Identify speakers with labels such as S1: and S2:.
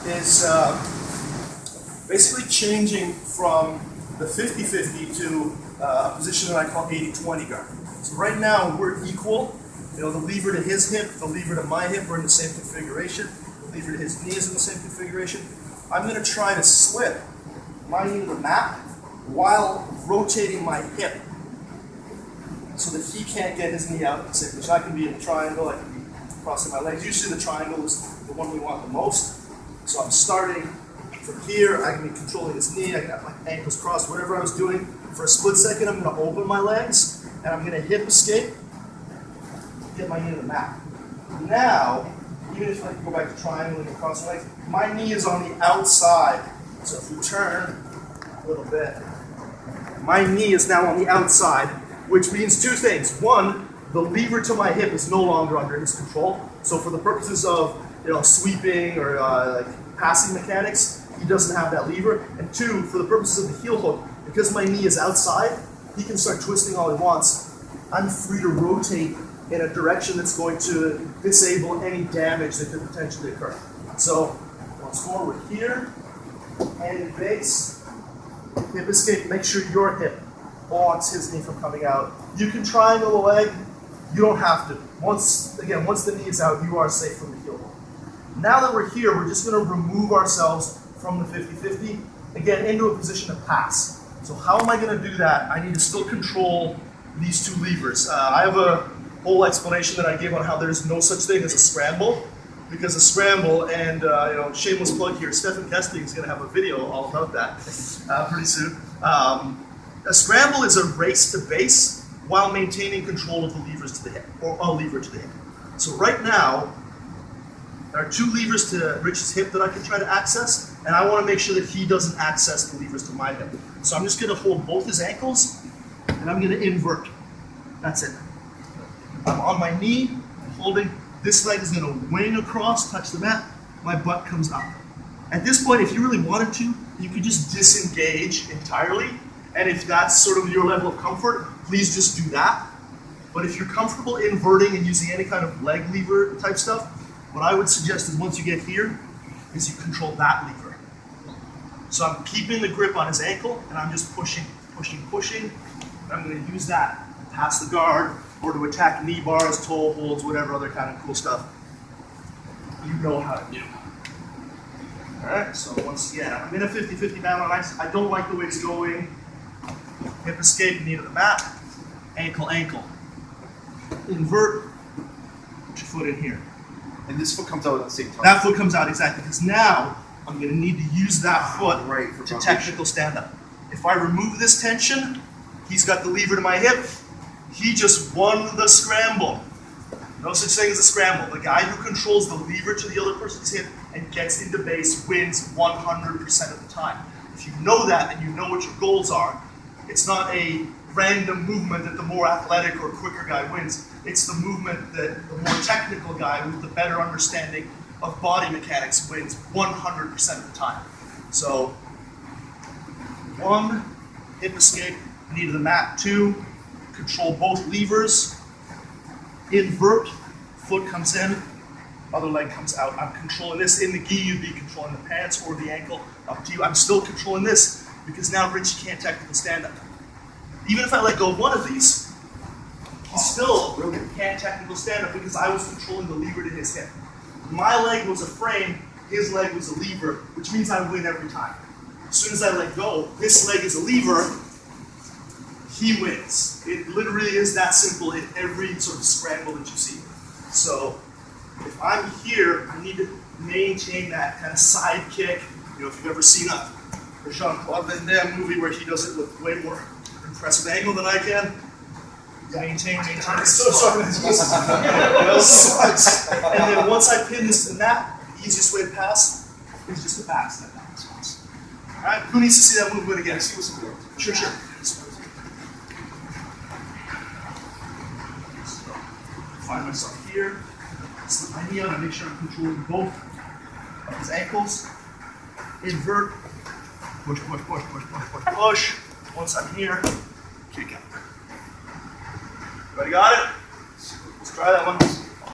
S1: is basically changing from the 50-50 to a position that I call 80-20 guard. So right now we're equal. You know, the lever to his hip, the lever to my hip, we're in the same configuration. The lever to his knee is in the same configuration. I'm going to try to slip my knee to the mat while rotating my hip so that he can't get his knee out of the same position. I can be in a triangle, I can be crossing my legs. Usually the triangle is the one we want the most. So I'm starting from here, I can be controlling his knee, I can have my ankles crossed, whatever I was doing. For a split second, I'm going to open my legs, and I'm going to hip escape, get my knee to the mat. Now, even if I go back to triangle and cross my legs, my knee is on the outside. So if we turn a little bit, my knee is now on the outside, which means two things. One, the lever to my hip is no longer under his control. So for the purposes of sweeping or like passing mechanics, he doesn't have that lever. And two, for the purposes of the heel hook, because my knee is outside, he can start twisting all he wants. I'm free to rotate in a direction that's going to disable any damage that could potentially occur. So once more, we're here, hand in base, hip escape, make sure your hip blocks his knee from coming out. You can triangle the leg, you don't have to. Once the knee is out, you are safe from the heel hook. Now that we're here, we're just going to remove ourselves from the 50-50, again, into a position of pass. So how am I going to do that? I need to still control these two levers. I have a whole explanation that I gave on how there's no such thing as a scramble, because a scramble, and shameless plug here, Stefan Kesting is going to have a video all about that pretty soon. A scramble is a race to base while maintaining control of the levers to the hip, or a lever to the hip. So right now, there are two levers to Rich's hip that I can try to access, and I want to make sure that he doesn't access the levers to my hip. So I'm just going to hold both his ankles, and I'm going to invert. That's it. I'm on my knee, holding. This leg is going to wing across, touch the mat. My butt comes up. At this point, if you really wanted to, you could just disengage entirely. And if that's sort of your level of comfort, please just do that. But if you're comfortable inverting and using any kind of leg lever type stuff, what I would suggest is once you get here, is you control that lever. So I'm keeping the grip on his ankle, and I'm just pushing, pushing, pushing. And I'm going to use that to pass the guard, or to attack knee bars, toe holds, whatever other kind of cool stuff you know how to do. All right, so once again, I'm in a 50-50 battle, and I don't like the way it's going. Hip escape, knee to the mat, ankle, ankle. Invert, put your foot in here.
S2: And this foot comes out at the same time.
S1: That foot comes out, exactly, because now I'm going to need to use that foot to technical stand-up. If I remove this tension, he's got the lever to my hip, he just won the scramble. No such thing as a scramble. The guy who controls the lever to the other person's hip and gets into base wins 100% of the time. If you know that and you know what your goals are, it's not a random movement that the more athletic or quicker guy wins. It's the movement that the more technical guy with the better understanding of body mechanics wins 100% of the time. So, 1, hip escape, knee to the mat. 2, control both levers. Invert, foot comes in, other leg comes out. I'm controlling this. In the gi, you'd be controlling the pants or the ankle. Up to you. I'm still controlling this because now Rich can't technical stand up. Even if I let go of one of these, he still can't technical stand up because I was controlling the lever to his hip. My leg was a frame, his leg was a lever, which means I win every time. As soon as I let go, this leg is a lever, he wins. It literally is that simple in every sort of scramble that you see. So if I'm here, I need to maintain that kind of side kick. If you've ever seen a Jean-Claude Van Damme movie where he does it with way more impressive angle than I can, maintain. So sorry. And then once I pin this to the mat, the easiest way to pass is just to pass that down. All right, who needs to see that movement again? See what's going on. Sure. So, find myself here, slip my knee out, and make sure I'm controlling both of his ankles. Invert, push. Once I'm here, kick out. Everybody got it? Let's try that one.